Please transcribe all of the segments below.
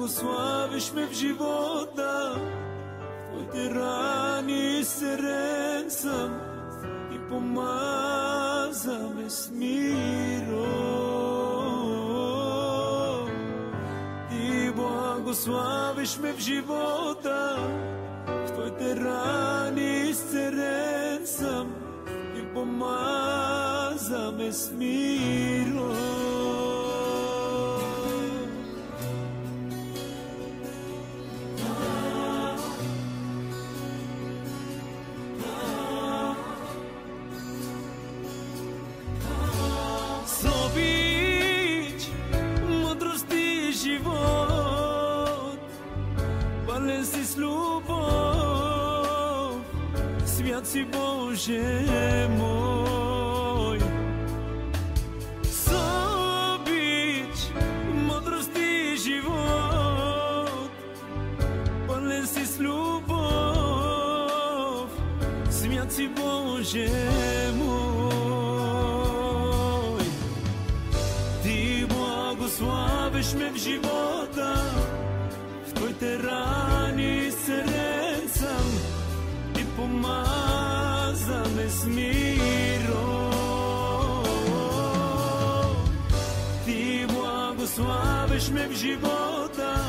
благославиш ме в живота, в твоите рани исцелен съм, ти помаза ме с миром. Ти благославиш ме в живота, в твоите рани изцелен съм, ти помаза ме с миром. С обич, мъдрост и живот, пълен си с любов, свят си Боже мой. С обич, мъдрост и живот, пълен си с любов, свят си Боже мой. Ти благославиш ме в живота, в твоите рани изцелен съм, ти помаза ме с миром. Ти благославиш ме в живота,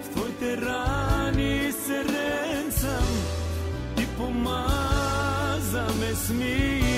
в твоите рани изцелен съм, ти помаза ме с миром.